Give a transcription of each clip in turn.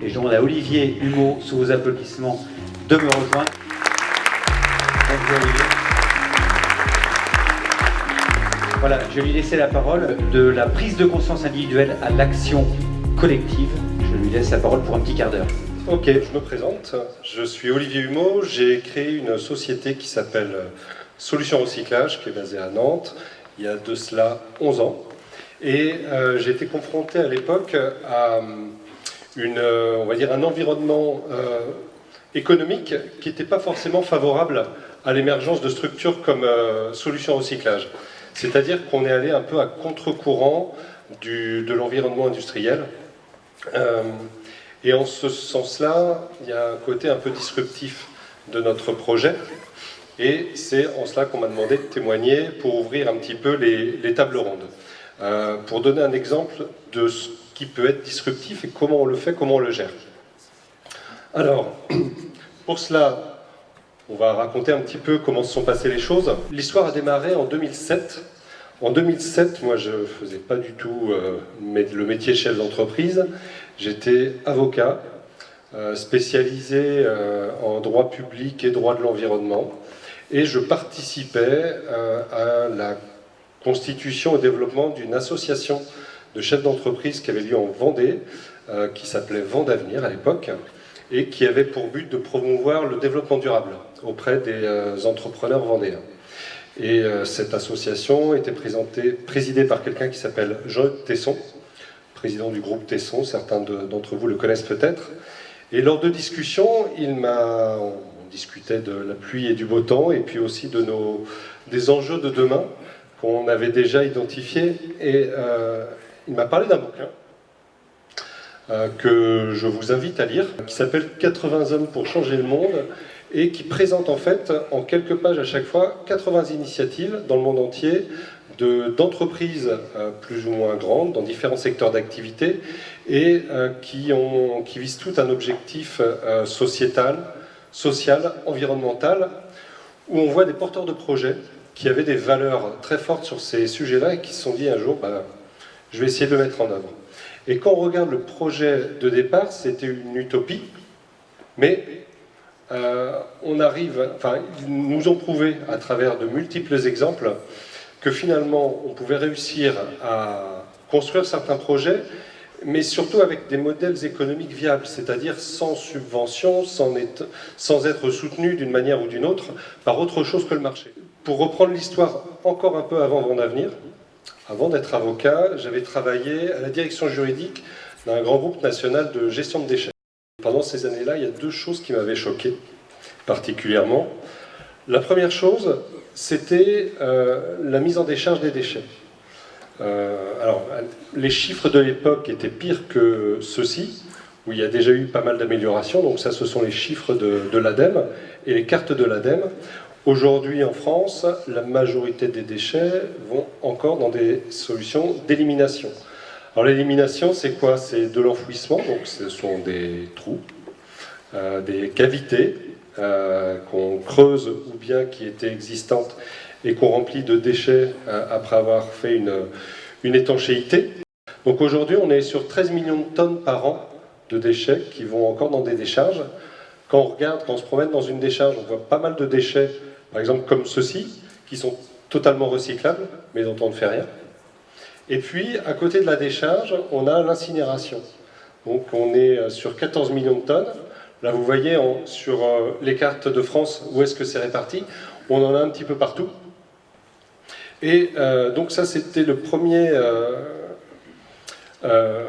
Et je demande à Olivier Humeau, sous vos applaudissements, de me rejoindre. Bonjour Olivier. Voilà, je lui laisse la parole. De la prise de conscience individuelle à l'action collective. Je lui laisse la parole pour un petit quart d'heure. Ok, je me présente. Je suis Olivier Humeau. J'ai créé une société qui s'appelle Solutions Recyclage, qui est basée à Nantes, il y a de cela 11 ans. Et j'ai été confronté à l'époque à on va dire un environnement économique qui n'était pas forcément favorable à l'émergence de structures comme Solutions Recyclage. C'est-à-dire qu'on est allé un peu à contre-courant de l'environnement industriel. Et en ce sens-là, il y a un côté un peu disruptif de notre projet. Et c'est en cela qu'on m'a demandé de témoigner pour ouvrir un petit peu les tables rondes. Pour donner un exemple de ce qui peut être disruptif et comment on le fait, comment on le gère. Alors, pour cela, on va raconter un petit peu comment se sont passées les choses. L'histoire a démarré en 2007. En 2007, moi je ne faisais pas du tout le métier de chef d'entreprise. J'étais avocat, spécialisé en droit public et droit de l'environnement. Et je participais à la constitution et développement d'une association de chefs d'entreprise qui avait lieu en Vendée, qui s'appelait Vendavenir à l'époque, et qui avait pour but de promouvoir le développement durable auprès des entrepreneurs vendéens. Et cette association était présidée par quelqu'un qui s'appelle Jean-Hugues Tesson, président du groupe Tesson, certains d'entre vous le connaissent peut-être. Et lors de discussions, on discutait de la pluie et du beau temps, et puis aussi des enjeux de demain qu'on avait déjà identifiés. Et il m'a parlé d'un bouquin que je vous invite à lire, qui s'appelle « 80 hommes pour changer le monde », et qui présente en fait, en quelques pages à chaque fois, 80 initiatives dans le monde entier, d'entreprises plus ou moins grandes, dans différents secteurs d'activité, et qui visent tout un objectif sociétal, social, environnemental, où on voit des porteurs de projets qui avaient des valeurs très fortes sur ces sujets-là et qui se sont dit un jour, je vais essayer de le mettre en œuvre. Et quand on regarde le projet de départ, c'était une utopie, mais ils nous ont prouvé à travers de multiples exemples que finalement on pouvait réussir à construire certains projets, mais surtout avec des modèles économiques viables, c'est-à-dire sans subvention, sans être soutenu d'une manière ou d'une autre par autre chose que le marché. Pour reprendre l'histoire encore un peu avant Vendavenir, avant d'être avocat, j'avais travaillé à la direction juridique d'un grand groupe national de gestion de déchets. Pendant ces années-là, il y a deux choses qui m'avaient choqué particulièrement. La première chose, c'était la mise en décharge des déchets. Alors, les chiffres de l'époque étaient pires que ceux-ci, où il y a déjà eu pas mal d'améliorations. Donc ça, ce sont les chiffres de l'ADEME et les cartes de l'ADEME. Aujourd'hui, en France, la majorité des déchets vont encore dans des solutions d'élimination. Alors l'élimination, c'est quoi? C'est de l'enfouissement, donc ce sont des trous, des cavités qu'on creuse ou bien qui étaient existantes et qu'on remplit de déchets après avoir fait une étanchéité. Donc aujourd'hui, on est sur 13 millions de tonnes par an de déchets qui vont encore dans des décharges. Quand on se promène dans une décharge, on voit pas mal de déchets, par exemple comme ceux-ci, qui sont totalement recyclables, mais dont on ne fait rien. Et puis, à côté de la décharge, on a l'incinération. Donc on est sur 14 millions de tonnes. Là, vous voyez sur les cartes de France où est-ce que c'est réparti. On en a un petit peu partout. Et donc ça, c'était le premier, le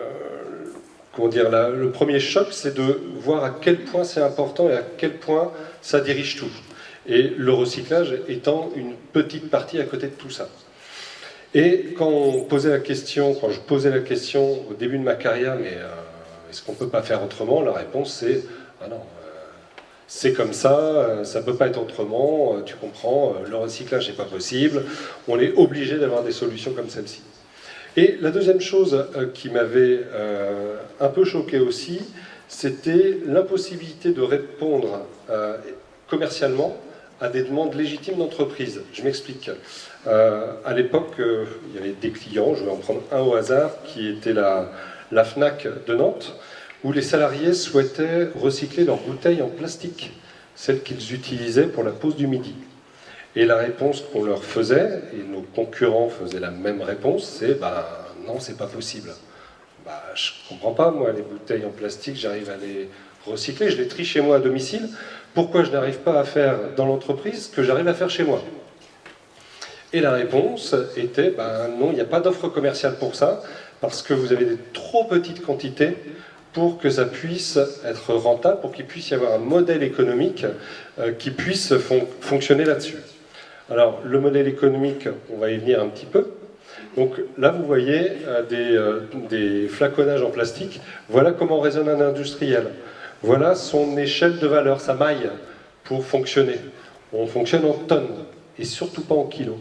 premier choc, c'est de voir à quel point c'est important et à quel point ça dirige tout. Et le recyclage étant une petite partie à côté de tout ça. Et quand je posais la question au début de ma carrière, mais est-ce qu'on ne peut pas faire autrement? La réponse c'est ah non, c'est comme ça ne peut pas être autrement, tu comprends, le recyclage n'est pas possible, on est obligé d'avoir des solutions comme celle-ci. Et la deuxième chose qui m'avait un peu choqué aussi, c'était l'impossibilité de répondre commercialement à des demandes légitimes d'entreprise. Je m'explique. À l'époque, il y avait des clients, je vais en prendre un au hasard, qui était la FNAC de Nantes, où les salariés souhaitaient recycler leurs bouteilles en plastique, celles qu'ils utilisaient pour la pause du midi. Et la réponse qu'on leur faisait, et nos concurrents faisaient la même réponse, c'est non, c'est pas possible. Je comprends pas, moi, les bouteilles en plastique, j'arrive à les recycler, je les trie chez moi à domicile. Pourquoi je n'arrive pas à faire dans l'entreprise ce que j'arrive à faire chez moi? Et la réponse était, non, il n'y a pas d'offre commerciale pour ça, parce que vous avez des trop petites quantités pour que ça puisse être rentable, pour qu'il puisse y avoir un modèle économique qui puisse fonctionner là-dessus. Alors, le modèle économique, on va y venir un petit peu. Donc là, vous voyez des flaconnages en plastique. Voilà comment raisonne un industriel. Voilà son échelle de valeur, sa maille pour fonctionner. On fonctionne en tonnes et surtout pas en kilos.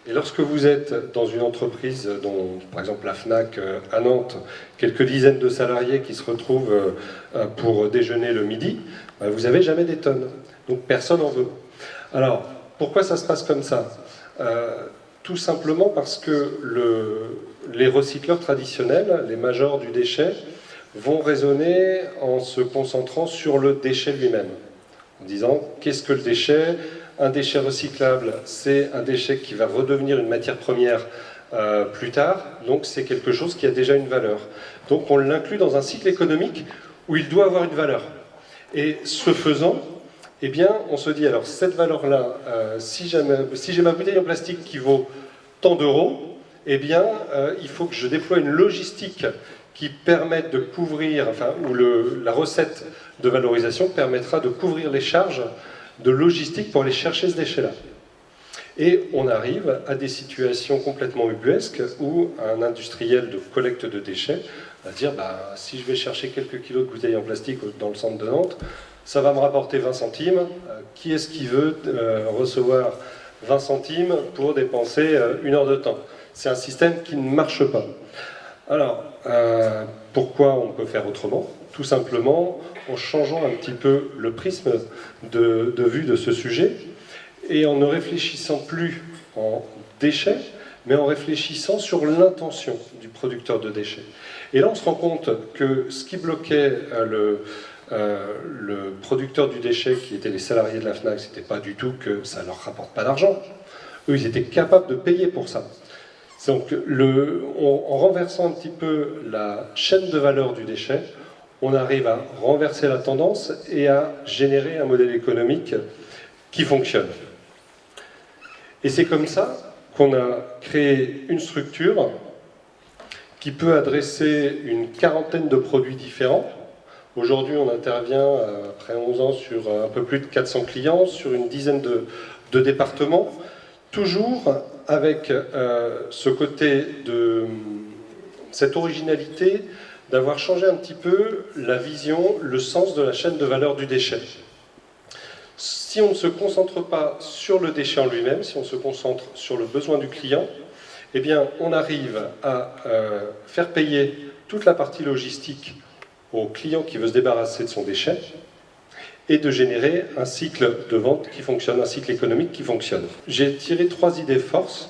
Et lorsque vous êtes dans une entreprise, dont par exemple la Fnac à Nantes, quelques dizaines de salariés qui se retrouvent pour déjeuner le midi, vous n'avez jamais des tonnes. Donc personne n'en veut. Alors, pourquoi ça se passe comme ça? Tout simplement parce que les recycleurs traditionnels, les majors du déchet, vont raisonner en se concentrant sur le déchet lui-même. En disant, qu'est-ce que le déchet? Un déchet recyclable, c'est un déchet qui va redevenir une matière première plus tard, donc c'est quelque chose qui a déjà une valeur. Donc on l'inclut dans un cycle économique où il doit avoir une valeur. Et ce faisant, eh bien, on se dit, alors cette valeur-là, si j'ai ma bouteille en plastique qui vaut tant d'euros, eh bien, il faut que je déploie une logistique qui permette de couvrir, où la recette de valorisation permettra de couvrir les charges de logistique pour aller chercher ce déchet-là. Et on arrive à des situations complètement ubuesques où un industriel de collecte de déchets va dire, si je vais chercher quelques kilos de bouteilles en plastique dans le centre de Nantes, ça va me rapporter 20 centimes. Qui est-ce qui veut recevoir 20 centimes pour dépenser une heure de temps? C'est un système qui ne marche pas. Alors, pourquoi on peut faire autrement? Tout simplement en changeant un petit peu le prisme de vue de ce sujet et en ne réfléchissant plus en déchets, mais en réfléchissant sur l'intention du producteur de déchets. Et là, on se rend compte que ce qui bloquait le producteur du déchet, qui étaient les salariés de la Fnac, c'était pas du tout que ça leur rapporte pas d'argent. Eux, ils étaient capables de payer pour ça. Donc, en renversant un petit peu la chaîne de valeur du déchet, on arrive à renverser la tendance et à générer un modèle économique qui fonctionne. Et c'est comme ça qu'on a créé une structure qui peut adresser une quarantaine de produits différents. Aujourd'hui, on intervient, après 11 ans, sur un peu plus de 400 clients, sur une dizaine de départements, toujours avec ce côté de cette originalité d'avoir changé un petit peu la vision, le sens de la chaîne de valeur du déchet. Si on ne se concentre pas sur le déchet en lui-même, si on se concentre sur le besoin du client, eh bien, on arrive à faire payer toute la partie logistique au client qui veut se débarrasser de son déchet et de générer un cycle de vente qui fonctionne, un cycle économique qui fonctionne. J'ai tiré 3 idées forces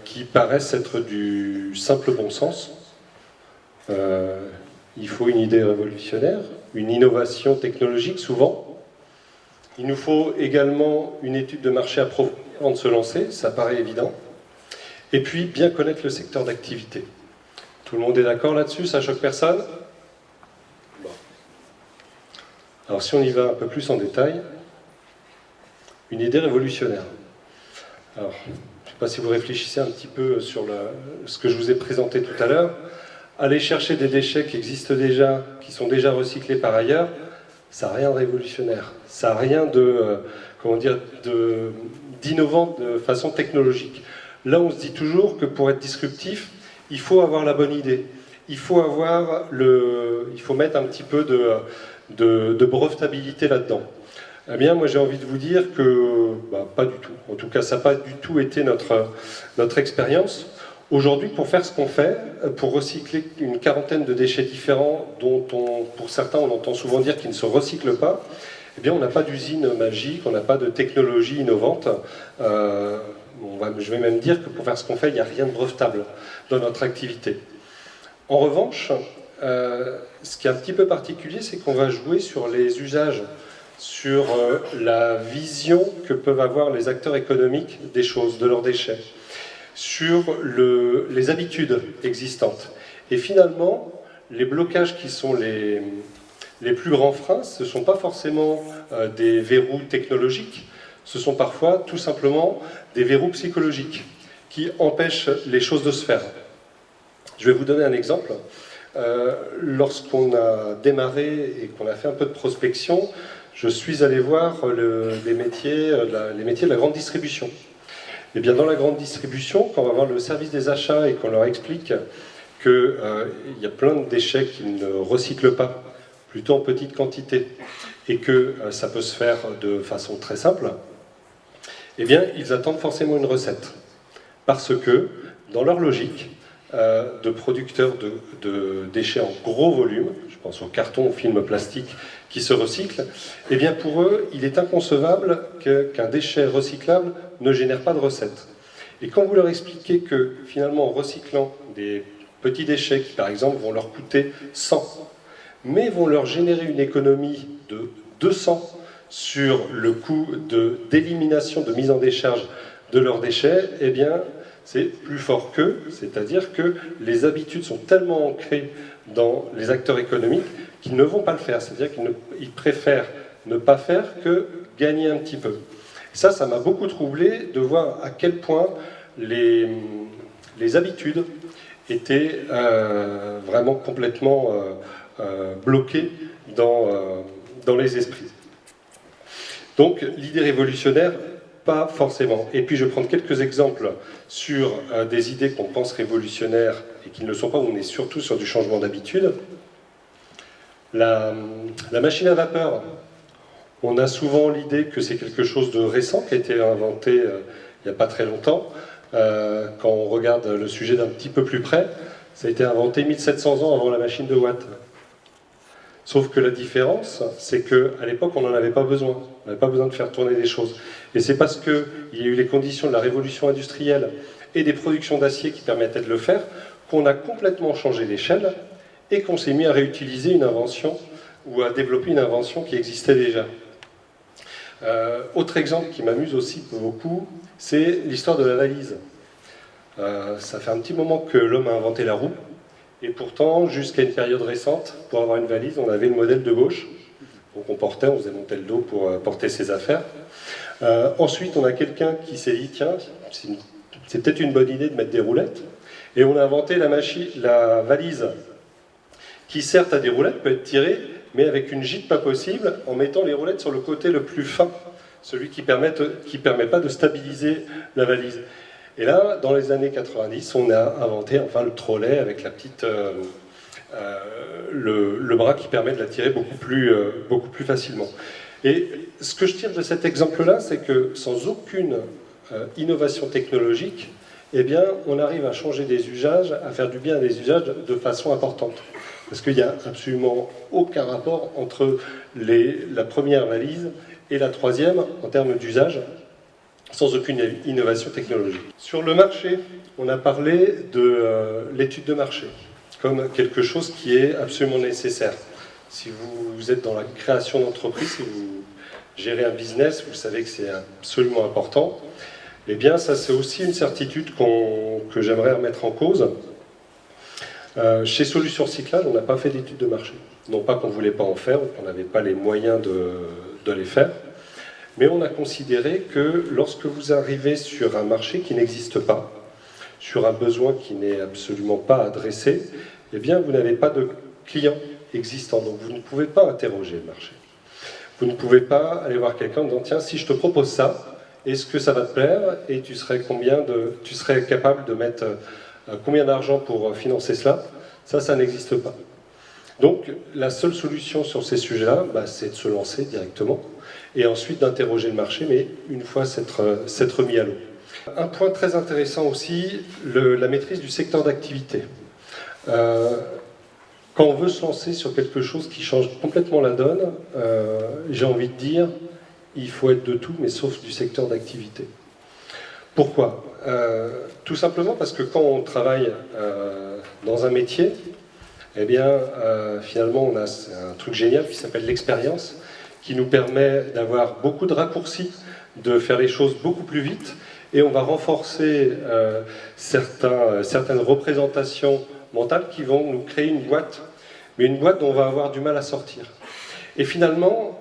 qui paraissent être du simple bon sens. Il faut une idée révolutionnaire, une innovation technologique souvent. Il nous faut également une étude de marché approfondie avant de se lancer, ça paraît évident. Et puis bien connaître le secteur d'activité. Tout le monde est d'accord là-dessus, ça choque personne? Bon. Alors si on y va un peu plus en détail, une idée révolutionnaire. Alors, je ne sais pas si vous réfléchissez un petit peu sur ce que je vous ai présenté tout à l'heure. Aller chercher des déchets qui existent déjà, qui sont déjà recyclés par ailleurs, ça n'a rien de révolutionnaire. Ça n'a rien d'innovant de façon technologique. Là, on se dit toujours que pour être disruptif, il faut avoir la bonne idée. Il faut mettre un petit peu de brevetabilité là-dedans. Eh bien, moi, j'ai envie de vous dire que pas du tout. En tout cas, ça n'a pas du tout été notre expérience. Aujourd'hui, pour faire ce qu'on fait, pour recycler une quarantaine de déchets différents, dont pour certains, on entend souvent dire qu'ils ne se recyclent pas, eh bien, on n'a pas d'usine magique, on n'a pas de technologie innovante. Je vais même dire que pour faire ce qu'on fait, il n'y a rien de brevetable dans notre activité. En revanche, ce qui est un petit peu particulier, c'est qu'on va jouer sur les usages, sur la vision que peuvent avoir les acteurs économiques des choses, de leurs déchets, sur les habitudes existantes. Et finalement, les blocages qui sont les plus grands freins, ce ne sont pas forcément des verrous technologiques, ce sont parfois tout simplement des verrous psychologiques qui empêchent les choses de se faire. Je vais vous donner un exemple. Lorsqu'on a démarré et qu'on a fait un peu de prospection, je suis allé voir les métiers de la grande distribution. Et bien dans la grande distribution, quand on va voir le service des achats et qu'on leur explique qu'il y a plein de déchets qu'ils ne recyclent pas, plutôt en petite quantité, et que ça peut se faire de façon très simple, eh bien ils attendent forcément une recette. Parce que, dans leur logique, de producteurs de déchets en gros volume, je pense au carton, au film plastique qui se recycle, eh bien pour eux, il est inconcevable qu'un déchet recyclable ne génère pas de recette. Et quand vous leur expliquez que finalement en recyclant des petits déchets qui par exemple vont leur coûter 100, mais vont leur générer une économie de 200 sur le coût d'élimination, de mise en décharge de leurs déchets, eh bien c'est plus fort qu'eux, c'est-à-dire que les habitudes sont tellement ancrées dans les acteurs économiques qu'ils ne vont pas le faire, c'est-à-dire qu'ils préfèrent ne pas faire que gagner un petit peu. Ça m'a beaucoup troublé de voir à quel point les habitudes étaient vraiment complètement bloquées dans les esprits. Donc l'idée révolutionnaire, pas forcément. Et puis je vais prendre quelques exemples sur des idées qu'on pense révolutionnaires et qui ne le sont pas, où on est surtout sur du changement d'habitude. La machine à vapeur, on a souvent l'idée que c'est quelque chose de récent qui a été inventé il n'y a pas très longtemps. Quand on regarde le sujet d'un petit peu plus près, ça a été inventé 1700 ans avant la machine de Watt. Sauf que la différence, c'est qu'à l'époque, on n'en avait pas besoin. On n'avait pas besoin de faire tourner des choses. Et c'est parce qu'il y a eu les conditions de la révolution industrielle et des productions d'acier qui permettaient de le faire, qu'on a complètement changé l'échelle et qu'on s'est mis à réutiliser une invention ou à développer une invention qui existait déjà. Autre exemple qui m'amuse aussi beaucoup, c'est l'histoire de la valise. Ça fait un petit moment que l'homme a inventé la roue. Et pourtant, jusqu'à une période récente, pour avoir une valise, on avait le modèle de gauche. Donc on faisait monter le dos pour porter ses affaires. Ensuite, on a quelqu'un qui s'est dit, tiens, c'est peut-être une bonne idée de mettre des roulettes. Et on a inventé la valise qui, certes, a des roulettes, peut être tirée, mais avec une gîte pas possible, en mettant les roulettes sur le côté le plus fin, celui qui permet pas de stabiliser la valise. Et là, dans les années 90, on a inventé enfin le trolley avec la petite, le bras qui permet de la tirer beaucoup plus facilement. Et ce que je tire de cet exemple-là, c'est que sans aucune innovation technologique, eh bien, on arrive à changer des usages, à faire du bien à des usages de façon importante. Parce qu'il n'y a absolument aucun rapport entre la première valise et la troisième en termes d'usage, sans aucune innovation technologique. Sur le marché, on a parlé de l'étude de marché comme quelque chose qui est absolument nécessaire. Si vous êtes dans la création d'entreprise, si vous gérez un business, vous savez que c'est absolument important. Eh bien, ça c'est aussi une certitude que j'aimerais remettre en cause. Chez Solutions Recyclage, on n'a pas fait d'étude de marché. Non pas qu'on ne voulait pas en faire, ou qu'on n'avait pas les moyens de les faire, mais on a considéré que lorsque vous arrivez sur un marché qui n'existe pas, sur un besoin qui n'est absolument pas adressé, eh bien vous n'avez pas de clients existants, donc vous ne pouvez pas interroger le marché. Vous ne pouvez pas aller voir quelqu'un en disant « Tiens, si je te propose ça, est-ce que ça va te plaire et tu serais capable de mettre combien d'argent pour financer cela ?» Ça n'existe pas. Donc la seule solution sur ces sujets-là, c'est de se lancer directement et ensuite d'interroger le marché, mais une fois s'être mis à l'eau. Un point très intéressant aussi, la maîtrise du secteur d'activité. Quand on veut se lancer sur quelque chose qui change complètement la donne, j'ai envie de dire, il faut être de tout, mais sauf du secteur d'activité. Pourquoi ? Tout simplement parce que quand on travaille dans un métier, eh bien, finalement, on a un truc génial qui s'appelle l'expérience, qui nous permet d'avoir beaucoup de raccourcis, de faire les choses beaucoup plus vite, et on va renforcer certaines représentations mentales qui vont nous créer une boîte, mais une boîte dont on va avoir du mal à sortir. Et finalement,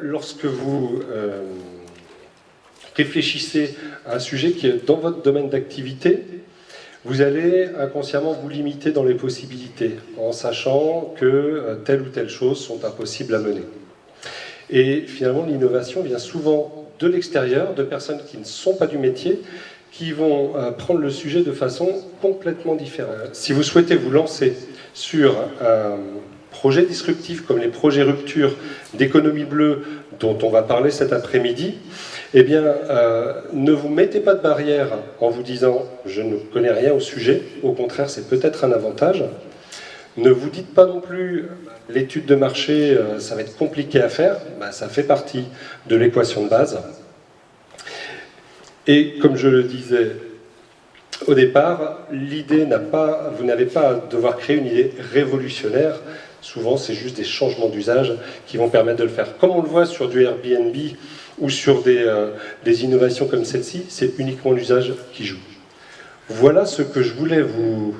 lorsque vous réfléchissez à un sujet qui est dans votre domaine d'activité, vous allez inconsciemment vous limiter dans les possibilités, en sachant que telle ou telle chose sont impossibles à mener. Et finalement, l'innovation vient souvent de l'extérieur, de personnes qui ne sont pas du métier, qui vont prendre le sujet de façon complètement différente. Si vous souhaitez vous lancer sur un projet disruptif comme les projets rupture d'économie bleue dont on va parler cet après-midi, eh bien, ne vous mettez pas de barrière en vous disant « je ne connais rien au sujet », au contraire, c'est peut-être un avantage. Ne vous dites pas non plus « l'étude de marché, ça va être compliqué à faire », ça fait partie de l'équation de base. Et comme je le disais au départ, l'idée vous n'avez pas à devoir créer une idée révolutionnaire. Souvent, c'est juste des changements d'usage qui vont permettre de le faire. Comme on le voit sur du Airbnb ou sur des innovations comme celle-ci, c'est uniquement l'usage qui joue. Voilà ce que je voulais vous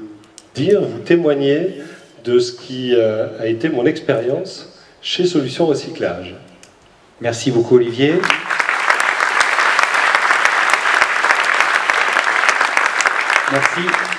dire, vous témoigner de ce qui a été mon expérience chez Solutions Recyclage. Merci beaucoup Olivier. Merci.